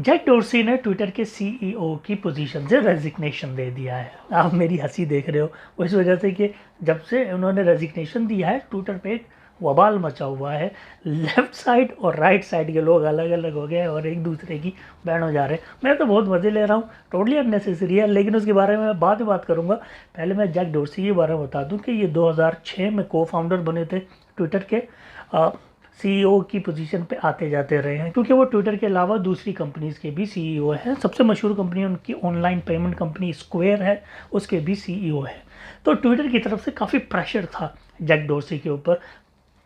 Jack dorsi ने Twitter के CEO की पोजीशन से रेजिग्नेशन दे दिया है। आप मेरी हंसी देख रहे हो वो इस वजह से कि जब से उन्होंने रेजिग्नेशन दिया है ट्विटर पे एक वबाल मचा हुआ है। लेफ्ट साइड और राइट साइड के लोग अलग अलग हो गए हैं और एक दूसरे की बैंड हो जा रहे हैं। मैं तो बहुत मज़े ले रहा हूँ, टोटली अननेसेसरी है, लेकिन उसके बारे में मैं बाद में बात करूँगा। पहले मैं जैक डोर्सी के बारे में बता दूँ कि ये 2006 में को फाउंडर बने थे ट्विटर के। सीईओ की पोजीशन पे आते जाते रहे हैं क्योंकि वो ट्विटर के अलावा दूसरी कंपनीज के भी सीईओ हैं। सबसे मशहूर कंपनी उनकी ऑनलाइन पेमेंट कंपनी स्क्वायर है, उसके भी सीईओ है। तो ट्विटर की तरफ से काफ़ी प्रेशर था जैक डोर्सी के ऊपर।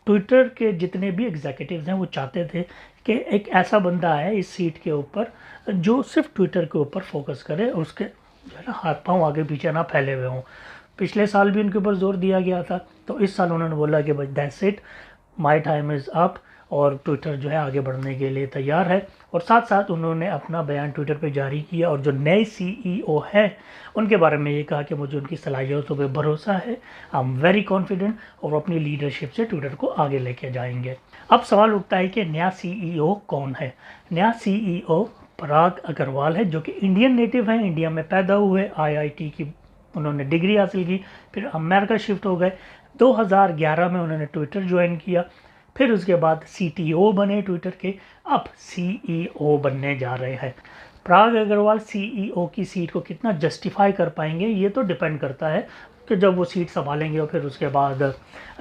ट्विटर के जितने भी एग्जीक्यूटिव्स हैं वो चाहते थे कि एक ऐसा बंदा आए इस सीट के ऊपर जो सिर्फ ट्विटर के ऊपर फोकस करे और उसके जो है ना हाथ पाँव आगे पीछे ना फैले हुए हों। पिछले साल भी उनके ऊपर जोर दिया गया था, तो इस साल उन्होंने बोला कि बस that's it, my time is up, और ट्विटर जो है आगे बढ़ने के लिए तैयार है। और साथ साथ उन्होंने अपना बयान ट्विटर पे जारी किया और जो नए सीईओ हैं उनके बारे में ये कहा कि मुझे उनकी सलाहियतों पे भरोसा है, आई एम वेरी कॉन्फिडेंट, और अपनी लीडरशिप से ट्विटर को आगे लेके जाएंगे। अब सवाल उठता है कि नया सीईओ कौन है। नया सीईओ पराग अग्रवाल है, जो कि इंडियन नेटिव है, इंडिया में पैदा हुए, आईआईटी की उन्होंने डिग्री हासिल की, फिर अमेरिका शिफ्ट हो गए। 2011 में उन्होंने ट्विटर ज्वाइन किया, फिर उसके बाद सीटीओ बने ट्विटर के, अब सीईओ बनने जा रहे हैं। पराग अग्रवाल सीईओ की सीट को कितना जस्टिफाई कर पाएंगे ये तो डिपेंड करता है कि जब वो सीट संभालेंगे और फिर उसके बाद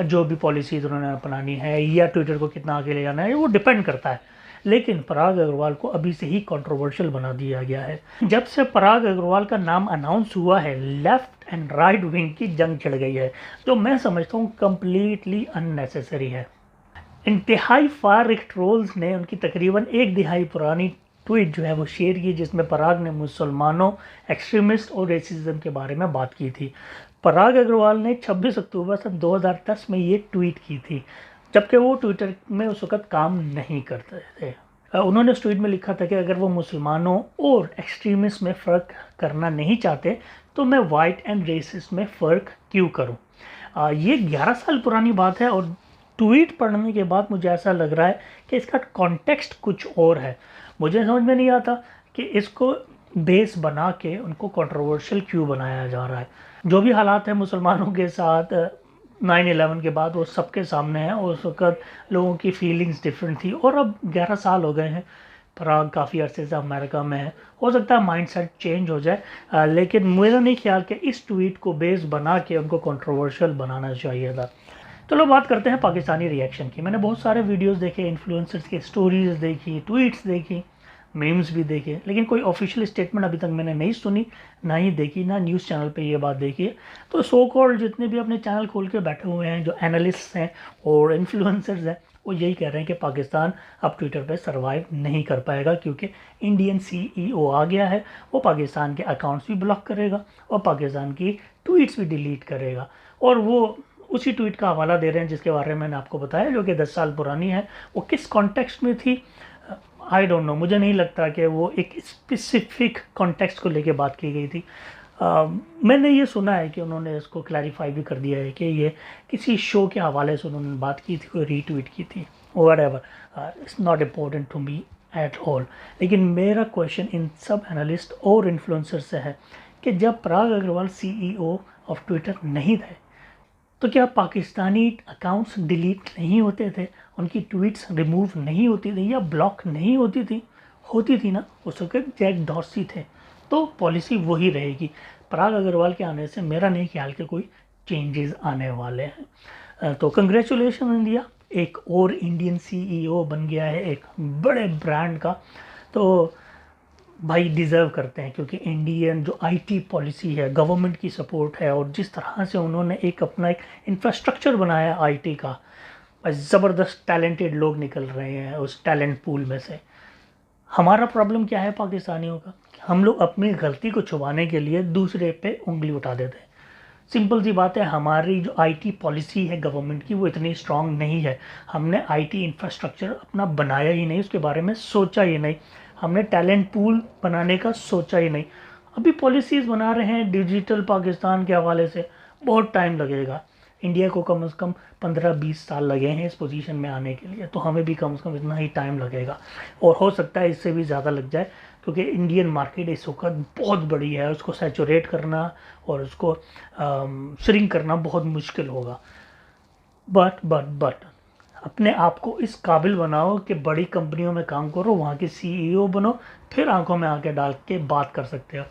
जो भी पॉलिसीज़ उन्होंने अपनानी है या ट्विटर को कितना आगे ले जाना है वो डिपेंड करता है। लेकिन पराग अग्रवाल को अभी से ही कंट्रोवर्शियल बना दिया गया है। जब से पराग अग्रवाल का नाम अनाउंस हुआ है लेफ्ट एंड राइट विंग की जंग छिड़ गई है, जो मैं समझता हूँ कम्प्लीटली अननेसेसरी है। इंतहाई फार ट्रोल्स ने उनकी तकरीबन एक दिहाई पुरानी ट्वीट जो है वो शेयर की, जिसमें पराग ने मुसलमानों, एक्सट्रीमिस्ट और रेसिज्म के बारे में बात की थी। पराग अग्रवाल ने 26 अक्टूबर सन 2010 में ये ट्वीट की थी, जबकि वो ट्विटर में उस वक्त काम नहीं करते थे। उन्होंने उस ट्वीट में लिखा था कि अगर वो मुसलमानों और एक्सट्रीमिस्ट में फ़र्क करना नहीं चाहते तो मैं वाइट एंड रेसिस्ट में फ़र्क क्यों करूं। ये 11 साल पुरानी बात है और ट्वीट पढ़ने के बाद मुझे ऐसा लग रहा है कि इसका कॉन्टेक्स्ट कुछ और है। मुझे समझ में नहीं आता कि इसको बेस बना के उनको कंट्रोवर्शियल क्यों बनाया जा रहा है। जो भी हालात हैं मुसलमानों के साथ 9/11 के बाद वो सबके सामने है, और उस वक्त लोगों की फीलिंग्स डिफरेंट थी, और अब 11 साल हो गए हैं। पराग काफ़ी अरसे से अमेरिका में है, हो सकता है माइंडसेट चेंज हो जाए, लेकिन मेरा नहीं ख्याल कि इस ट्वीट को बेस बना के उनको कंट्रोवर्शियल बनाना चाहिए था। चलो बात करते हैं पाकिस्तानी रिएक्शन की। मैंने बहुत सारे वीडियोस देखे, इन्फ्लुएंसर्स के स्टोरीज देखी, ट्वीट्स देखी, मीम्स भी देखे, लेकिन कोई ऑफिशियल स्टेटमेंट अभी तक मैंने नहीं सुनी, ना ही देखी, ना न्यूज़ चैनल पे ये बात देखी है। तो सो कॉल्ड जितने भी अपने चैनल खोल के बैठे हुए हैं, जो एनालिस्ट्स हैं और इन्फ्लुएंसर्स हैं, वो यही कह रहे हैं कि पाकिस्तान अब ट्विटर पे सर्वाइव नहीं कर पाएगा, क्योंकि इंडियन सीईओ आ गया है। वो पाकिस्तान के अकाउंट्स भी ब्लॉक करेगा और पाकिस्तान की ट्वीट्स भी डिलीट करेगा। और वो उसी ट्वीट का हवाला दे रहे हैं जिसके बारे में मैंने आपको बताया, जो कि 10 साल पुरानी है। वो किस कॉन्टेक्स्ट में थी आई डोंट नो, मुझे नहीं लगता कि वो एक स्पेसिफिक कॉन्टेक्स्ट को लेके बात की गई थी। मैंने ये सुना है कि उन्होंने इसको क्लैरिफाई भी कर दिया है कि ये किसी शो के हवाले से उन्होंने बात की थी, कोई रीट्वीट की थी, whatever, it's not important to me at all. लेकिन मेरा क्वेश्चन इन सब एनालिस्ट और इन्फ्लुएंसर से है कि जब पराग अग्रवाल सीईओ ऑफ ट्विटर नहीं थे तो क्या पाकिस्तानी अकाउंट्स डिलीट नहीं होते थे, उनकी ट्वीट्स रिमूव नहीं होती थी या ब्लॉक नहीं होती थी? होती थी ना, उस वक्त जैक डॉर्सी थे, तो पॉलिसी वही रहेगी। पराग अग्रवाल के आने से मेरा नहीं ख्याल कि कोई चेंजेस आने वाले हैं। तो कंग्रेचुलेशन इंडिया, एक और इंडियन सीईओ बन गया है एक बड़े ब्रांड का, तो भाई डिज़र्व करते हैं, क्योंकि इंडियन जो आईटी पॉलिसी है, गवर्नमेंट की सपोर्ट है, और जिस तरह से उन्होंने एक अपना एक इंफ्रास्ट्रक्चर बनाया आईटी का, ज़बरदस्त टैलेंटेड लोग निकल रहे हैं उस टैलेंट पूल में से। हमारा प्रॉब्लम क्या है पाकिस्तानियों का, हम लोग अपनी गलती को छुपाने के लिए दूसरे पे उंगली उठा देते हैं। सिंपल सी बात है, हमारी जो आईटी पॉलिसी है गवर्नमेंट की वो इतनी स्ट्रांग नहीं है। हमने आईटी इंफ्रास्ट्रक्चर अपना बनाया ही नहीं, उसके बारे में सोचा ही नहीं, हमने टैलेंट पूल बनाने का सोचा ही नहीं। अभी पॉलिसीज़ बना रहे हैं डिजिटल पाकिस्तान के हवाले से, बहुत टाइम लगेगा। इंडिया को कम से कम 15-20 साल लगे हैं इस पोजीशन में आने के लिए, तो हमें भी कम से कम इतना ही टाइम लगेगा, और हो सकता है इससे भी ज़्यादा लग जाए, क्योंकि इंडियन मार्केट इस वक्त बहुत बड़ी है, उसको सैचुरेट करना और उसको श्रिंक करना बहुत मुश्किल होगा। बट अपने आप को इस काबिल बनाओ कि बड़ी कंपनियों में काम करो, वहाँ के CEO बनो, फिर आंखों में आंखें डाल के बात कर सकते हो।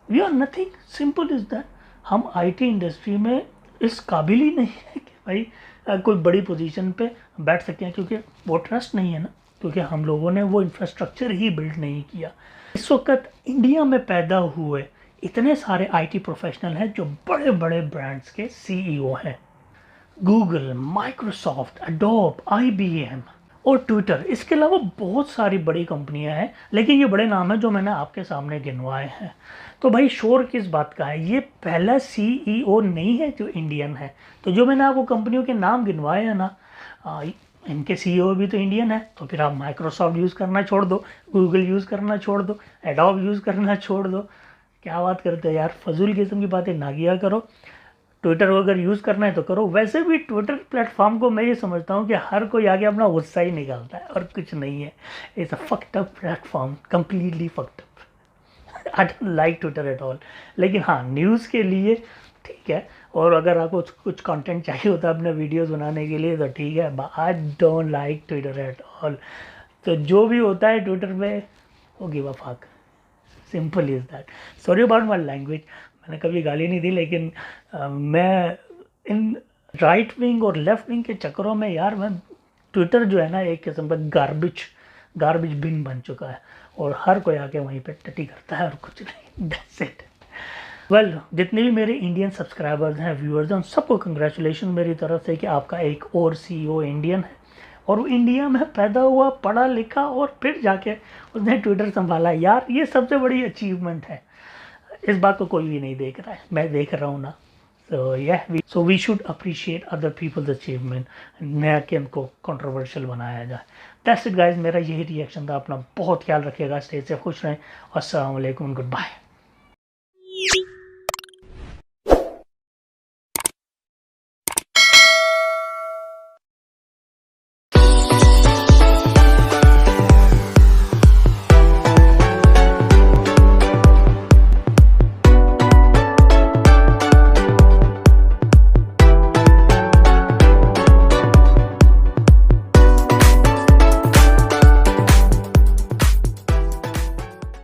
We are nothing, simple is that. हम IT इंडस्ट्री में इस काबिल ही नहीं है कि भाई कोई बड़ी पोजीशन पे बैठ सकते हैं, क्योंकि वो ट्रस्ट नहीं है ना, क्योंकि हम लोगों ने वो इंफ्रास्ट्रक्चर ही बिल्ड नहीं किया। इस वक्त इंडिया में पैदा हुए इतने सारे IT प्रोफेशनल हैं जो बड़े बड़े ब्रांड्स के CEO हैं, गूगल, माइक्रोसॉफ्ट, एडोब, IBM और ट्विटर। इसके अलावा बहुत सारी बड़ी कंपनियां हैं, लेकिन ये बड़े नाम हैं जो मैंने आपके सामने गिनवाए हैं। तो भाई शोर किस बात का है, ये पहला CEO नहीं है जो इंडियन है। तो जो मैंने आपको कंपनियों के नाम गिनवाए हैं ना, इनके CEO भी तो इंडियन है। तो फिर आप माइक्रोसॉफ्ट यूज़ करना छोड़ दो, गूगल यूज़ करना छोड़ दो, एडोब यूज़ करना छोड़ दो। क्या बात करते हो यार, फजूल किस्म की बातें ना किया करो। ट्विटर को अगर यूज़ करना है तो करो। वैसे भी ट्विटर प्लेटफॉर्म को मैं ये समझता हूँ कि हर कोई आगे अपना गुस्सा ही निकालता है और कुछ नहीं है। It's a fucked up platform, completely fucked up. I don't like Twitter at all. लेकिन हाँ, न्यूज़ के लिए ठीक है, और अगर आपको कुछ कंटेंट चाहिए होता है अपने वीडियोस बनाने के लिए तो ठीक है, but I don't like Twitter at all. तो जो भी होता है ट्विटर पे, वो give a fuck, simple is that. Sorry about my language, मैंने कभी गाली नहीं दी, लेकिन मैं इन राइट विंग और लेफ्ट विंग के चक्करों में यार, मैं ट्विटर जो है ना एक किस्म का गार्बेज बिन बन चुका है, और हर कोई आके वहीं पे टटी करता है और कुछ नहीं। That's it. वेल, जितने भी मेरे इंडियन सब्सक्राइबर्स हैं, व्यूअर्स हैं, उन सबको कंग्रेचुलेशन मेरी तरफ से कि आपका एक और CEO इंडियन है, और वो इंडिया में पैदा हुआ, पढ़ा लिखा, और फिर जाके उसने ट्विटर संभाला। यार ये सबसे बड़ी अचीवमेंट है। इस बात को कोई भी नहीं देख रहा है, मैं देख रहा हूँ ना। So we should appreciate other people's achievement, नया कि उनको कंट्रोवर्शियल बनाया जाए। दैट्स इट गाइस, मेरा यही रिएक्शन था। अपना बहुत ख्याल रखिएगा, स्टे से खुश रहें। अस्सलाम वालेकुम, गुड बाय।